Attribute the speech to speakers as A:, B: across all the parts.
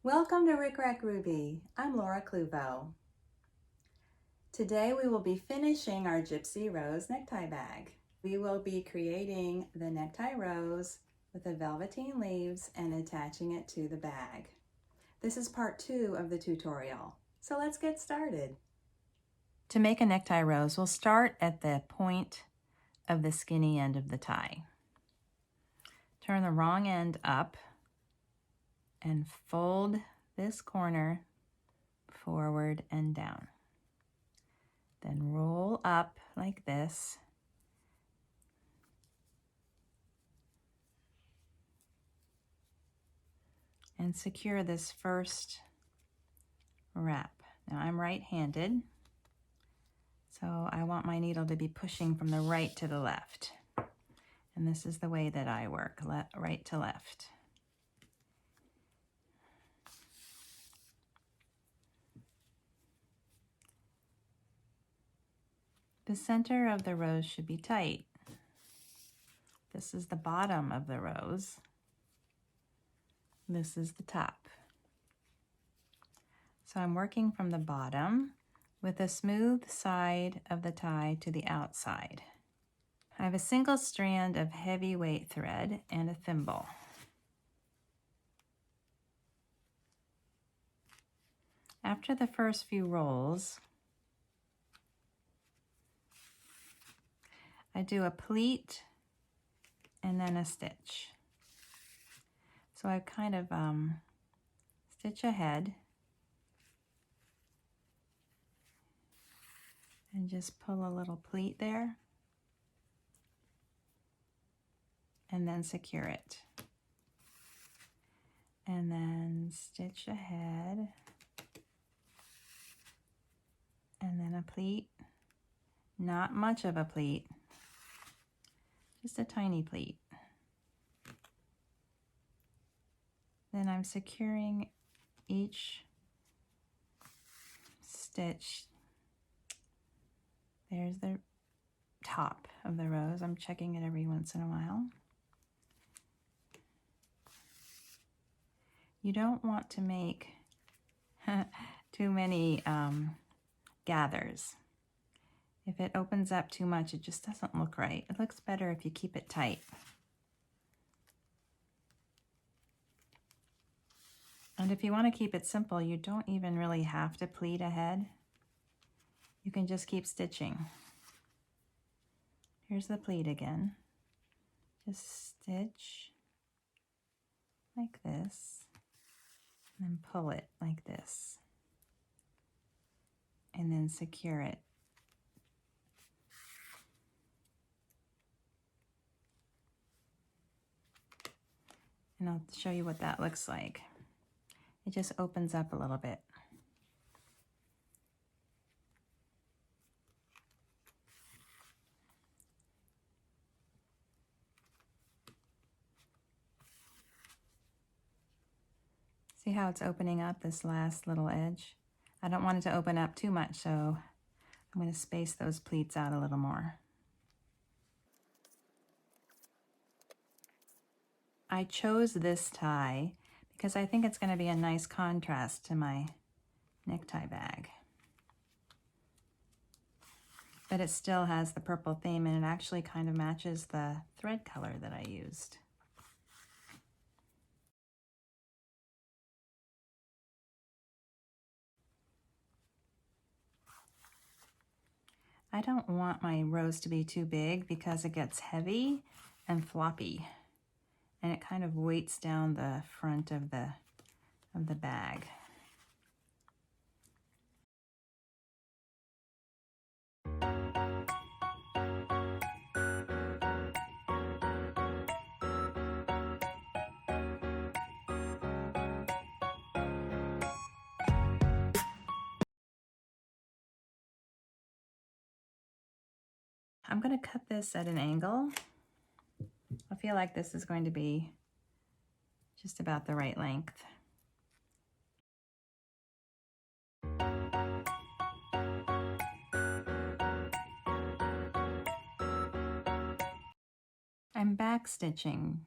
A: Welcome to RickRackRuby. I'm Laura Kluvo. Today we will be finishing our Gypsy Rose necktie bag. We will be creating the necktie rose with the velveteen leaves and attaching it to the bag. This is part 2 of the tutorial, so let's get started. To make a necktie rose, we'll start at the point of the skinny end of the tie. Turn the wrong end up and fold this corner forward and down. Then roll up like this. And secure this first wrap. Now I'm right-handed, so I want my needle to be pushing from the right to the left. And this is the way that I work, right to left. The center of the rose should be tight. This is the bottom of the rose. This is the top. So I'm working from the bottom with a smooth side of the tie to the outside. I have a single strand of heavyweight thread and a thimble. After the first few rolls, I do a pleat and then a stitch. So I kind of stitch ahead and just pull a little pleat there and then secure it. And then stitch ahead and then a pleat, not much of a pleat, just a tiny pleat. Then I'm securing each stitch. There's the top of the rose. I'm checking it every once in a while. You don't want to make too many gathers. If it opens up too much, it just doesn't look right. It looks better if you keep it tight. And if you want to keep it simple, you don't even really have to pleat ahead. You can just keep stitching. Here's the pleat again. Just stitch like this, and then pull it like this, and then secure it. And I'll show you what that looks like. It just opens up a little bit. See how it's opening up this last little edge? I don't want it to open up too much, so I'm going to space those pleats out a little more. I chose this tie because I think it's going to be a nice contrast to my necktie bag. But it still has the purple theme, and it actually kind of matches the thread color that I used. I don't want my rose to be too big because it gets heavy and floppy, and it kind of weights down the front of the bag. I'm going to cut this at an angle. I feel like this is going to be just about the right length. I'm back stitching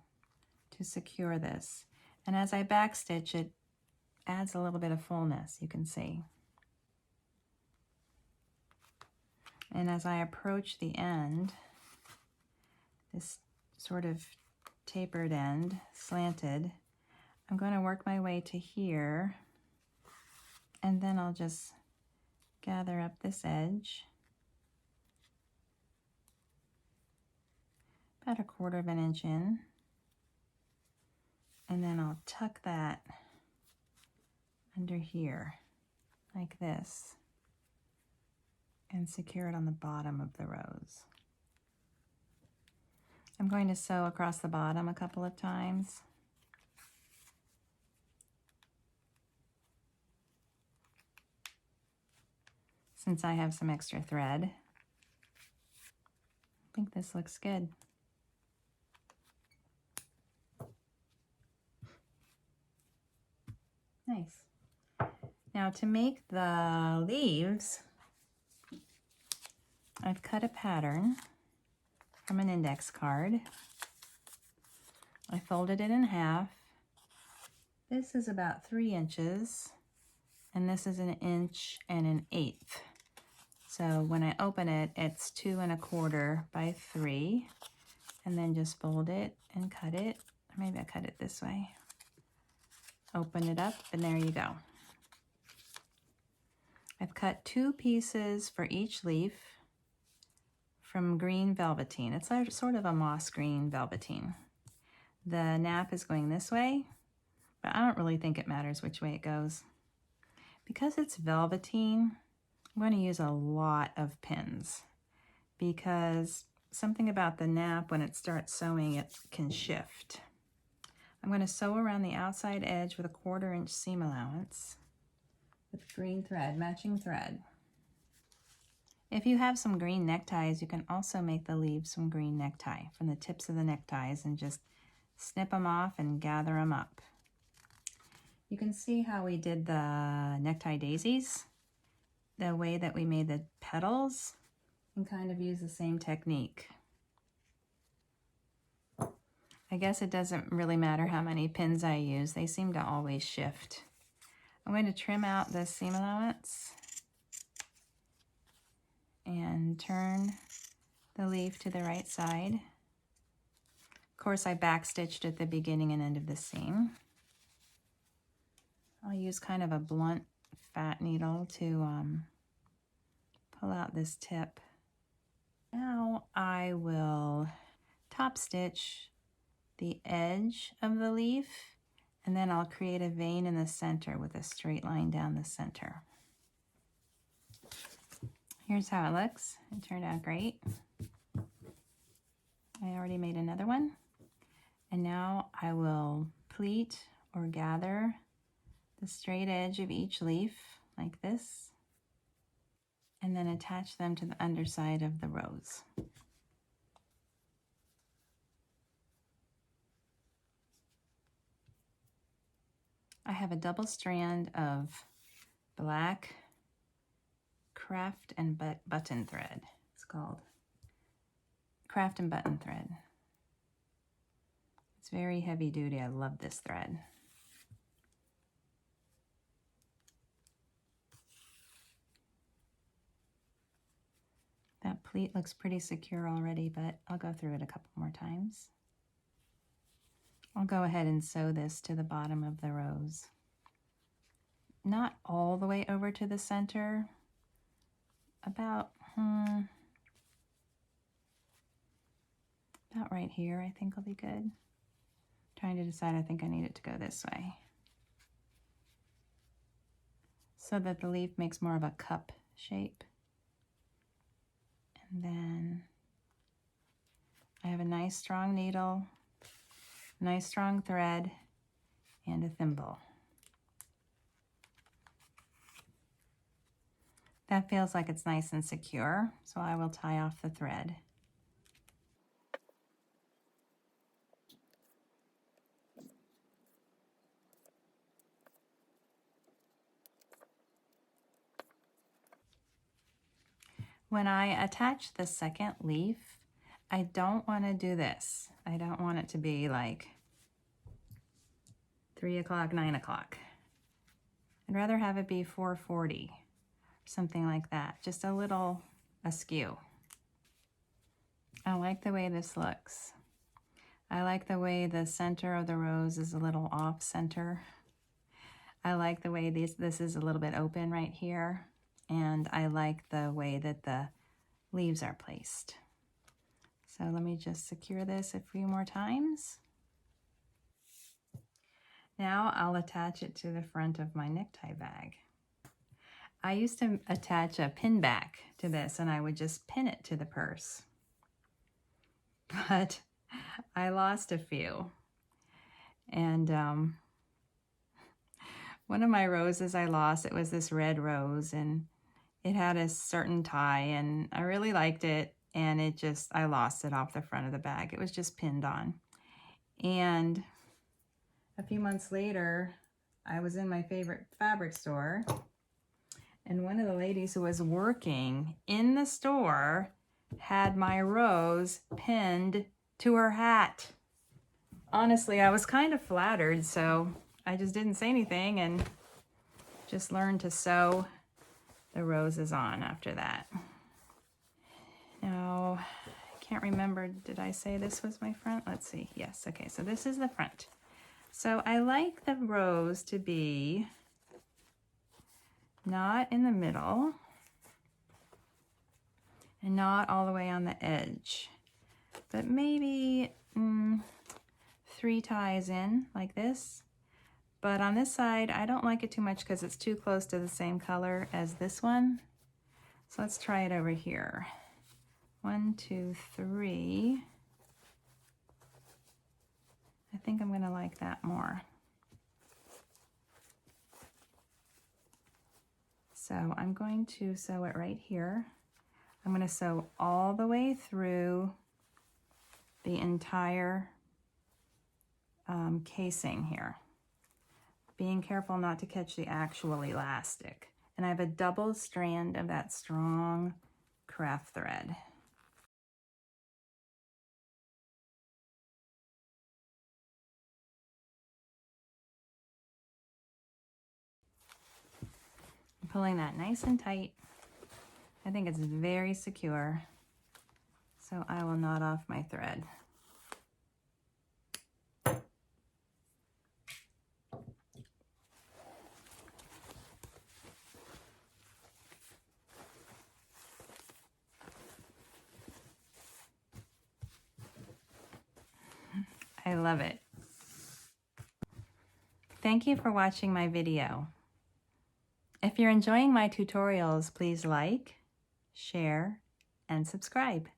A: to secure this, and as I back stitch, it adds a little bit of fullness, you can see. And as I approach the end, this sort of tapered end, slanted, I'm going to work my way to here, and then I'll just gather up this edge about 1/4 of an inch in, and then I'll tuck that under here like this and secure it on the bottom of the rose. I'm going to sew across the bottom a couple of times. Since I have some extra thread. I think this looks good. Nice. Now to make the leaves, I've cut a pattern from an index card. I folded it in half. This is about 3 inches, and this is 1 1/8 inches. So when I open it, it's 2 1/4 by 3, and then just fold it and cut it. Maybe I cut it this way. Open it up, and there you go. I've cut 2 pieces for each leaf from green velveteen. It's sort of a moss green velveteen. The nap is going this way, but I don't really think it matters which way it goes. Because it's velveteen, I'm going to use a lot of pins because something about the nap, when it starts sewing, it can shift. I'm going to sew around the outside edge with a 1/4 inch seam allowance with green thread, matching thread. If you have some green neckties, you can also make the leaves some green necktie from the tips of the neckties and just snip them off and gather them up. You can see how we did the necktie daisies, the way that we made the petals, and kind of use the same technique. I guess it doesn't really matter how many pins I use. They seem to always shift. I'm going to trim out the seam allowance and turn the leaf to the right side. Of course, I backstitched at the beginning and end of the seam. I'll use kind of a blunt fat needle to pull out this tip. Now I will top stitch the edge of the leaf, and then I'll create a vein in the center with a straight line down the center. Here's how it looks. It turned out great. I already made another one. And now I will pleat or gather the straight edge of each leaf like this, and then attach them to the underside of the rose. I have a double strand of black craft and button thread. It's called craft and button thread. It's very heavy duty. I love this thread. That pleat looks pretty secure already, but I'll go through it a couple more times. I'll go ahead and sew this to the bottom of the rose. Not all the way over to the center, about right here I think will be good. Trying to decide, I think I need it to go this way, so that the leaf makes more of a cup shape. And then I have a nice strong needle, nice strong thread, and a thimble. That feels like it's nice and secure, so I will tie off the thread. When I attach the second leaf, I don't want to do this. I don't want it to be like 3 o'clock, 9 o'clock. I'd rather have it be 440, something like that, just a little askew. I like the way this looks. I like the way the center of the rose is a little off center. I like the way this is a little bit open right here. And I like the way that the leaves are placed. So let me just secure this a few more times. Now I'll attach it to the front of my necktie bag. I used to attach a pin back to this and I would just pin it to the purse. But I lost a few. And one of my roses I lost, it was this red rose and it had a certain tie and I really liked it, and I lost it off the front of the bag. It was just pinned on. And a few months later, I was in my favorite fabric store, and one of the ladies who was working in the store had my rose pinned to her hat. Honestly, I was kind of flattered, so I just didn't say anything and just learned to sew the roses on after that. Now, I can't remember, did I say this was my front? Let's see. Yes, okay, so this is the front. So I like the rose to be not in the middle and not all the way on the edge, but maybe 3 ties in like this. But on this side, I don't like it too much because it's too close to the same color as this one. So let's try it over here. 1, 2, 3. I think I'm gonna like that more. So I'm going to sew it right here. I'm gonna sew all the way through the entire casing here, being careful not to catch the actual elastic. And I have a double strand of that strong craft thread. I'm pulling that nice and tight. I think it's very secure. So I will knot off my thread. I love it. Thank you for watching my video. If you're enjoying my tutorials, please like, share, and subscribe.